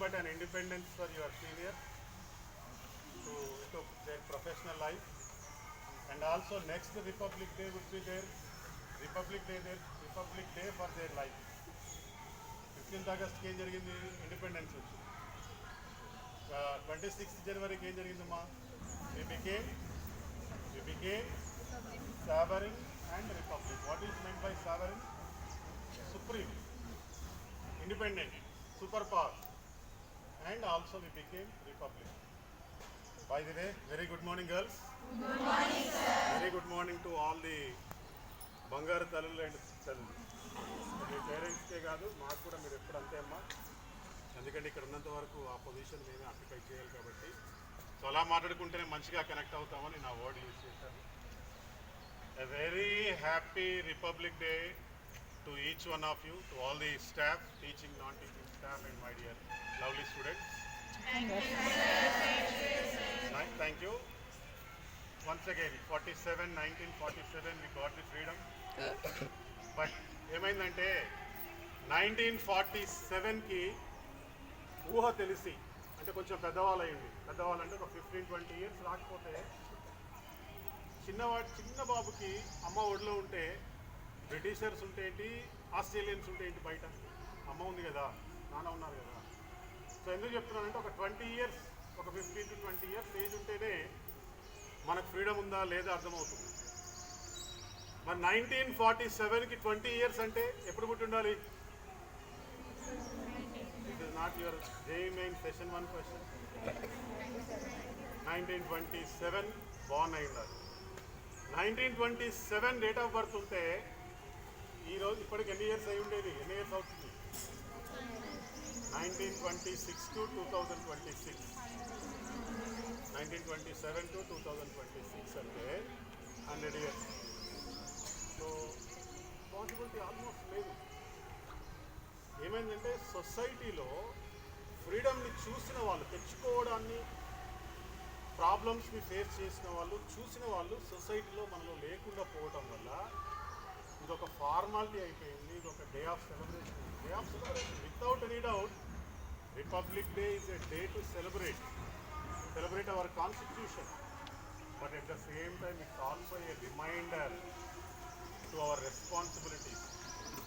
but an independence for your seniors to their professional life. And also next Republic Day would be their Republic Day for their life. 15th August ki em jarigindi independence వచ్చి 26th January ki em jarigindamma we became sovereign and republic. What is meant by sovereign? Supreme, independent, superpower, and also we became republic. By the way, very good morning, girls. Good morning, sir. Very good morning to all the బంగారు తల్లులు and తల్లులు. మీ పేరెంట్స్కే కాదు మాకు కూడా మీరు ఎప్పుడు అంతే అమ్మా, ఎందుకంటే ఇక్కడ ఉన్నంత వరకు ఆ పొజిషన్ మేమే ఆక్యుపై చేయాలి కాబట్టి. సో అలా మాట్లాడుకుంటేనే మంచిగా కనెక్ట్ అవుతామని నా వర్డ్ యూజ్ చేశాను. A very happy Republic Day to each one of you, to all the staff, teaching, non-teaching staff, and my dear lovely students. Thank you. Once again, 1947 we got the freedom. But ఏమైందంటే 1947కి ఊహ తెలిసి, అంటే కొంచెం పెద్దవాళ్ళు అయ్యింది. పెద్దవాళ్ళు అంటే ఒక 15-20 years రాకపోతే చిన్న బాబుకి అమ్మ ఒడిలో ఉంటే బ్రిటిషర్స్ ఉంటే ఏంటి, ఆస్ట్రేలియన్స్ ఉంటే ఏంటి, బయట అమ్మ ఉంది కదా, నాన్న ఉన్నారు కదా. సో ఎందుకు చెప్తున్నానంటే ఒక 20 years, ఒక 15 to 20 years ఏజ్ ఉంటేనే మనకు ఫ్రీడమ్ ఉందా లేదా అర్థమవుతుంది. మరి 1947కి 20 years అంటే ఎప్పుడు పుట్టి ఉండాలి? This is not your JEE main session 1 question. 1927 Born అయి ఉండాలి. 1927 డేట్ ఆఫ్ బర్త్ ఉంటే ఈరోజు ఇప్పటికి ఎన్ని ఇయర్స్ అయి ఉండేది? ఎన్ని ఇయర్స్ అవుతుంది? 1926 to 2026. 1927 to 2026 అంటే 100 years. సో పాసిబిలిటీ ఆల్మోస్ట్ లేదు. ఏమైందంటే సొసైటీలో ఫ్రీడమ్ని చూసిన వాళ్ళు, తెచ్చుకోవడాన్ని, ప్రాబ్లమ్స్ని ఫేస్ చేసిన వాళ్ళు, చూసిన వాళ్ళు సొసైటీలో మనలో లేకుండా పోవడం వల్ల ఇదొక ఫార్మాలిటీ అయిపోయింది. ఇది ఒక day of celebration. Without any doubt republic day is a day to celebrate our constitution, but at the same time it's also a reminder to our responsibilities,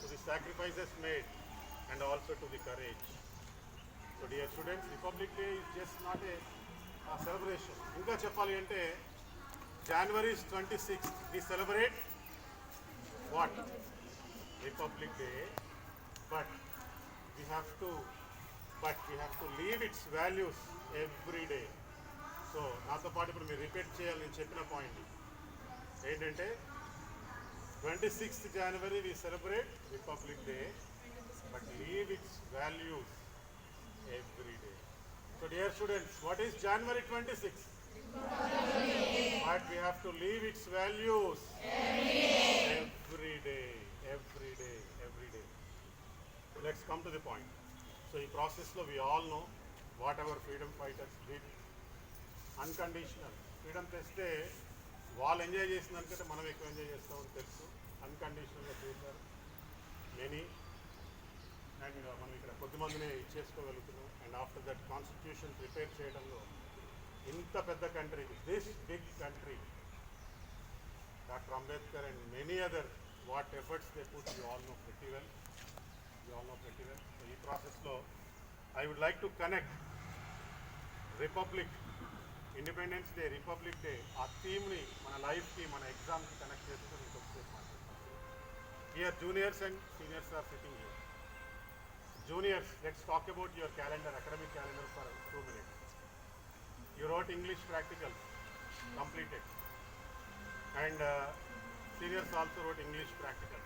to the sacrifices made, and also to the courage. So dear students, Republic Day is just not a celebration. Inka cheppali ante January 26th we celebrate what? Republic Day, but we have to leave its values every day. So నాతో పాటు ఇప్పుడు మీరు repeat చేయాలి నేను చెప్పిన point ఏంటంటే 26th January we celebrate Republic Day, but leave its values every day. So dear students, what is January 26th? But we have to leave its values every day. Let's come to the point. So in process lo we all know what our freedom fighters did. Unconditional freedom తెస్తే వాళ్ళు enjoy చేసిన దానికంటే మనం ఎక్కువ enjoy చేస్తామని తెలుసు. అన్కండిషనల్గా చేశారు many, and మనం ఇక్కడ కొద్దిమందినే ఇచ్చేసుకోగలుగుతున్నాం. And after that constitution prepare చేయడంలో ఇంత పెద్ద country, this big country, doctor Ambedkar and many other what efforts they put, you all know pretty well. So ఈ ప్రాసెస్లో I would like to connect republic, independence day, republic day, ఆ థీమ్ని మన లైఫ్కి, మన ఎగ్జామ్కి కనెక్ట్ చేసుకొని ఇంకొకసేపు మాట్లాడుతాం. Here juniors and seniors are sitting here. Juniors, let's talk about your calendar, academic calendar for 2 minutes. You wrote English practical, completed, and seniors also wrote English practical.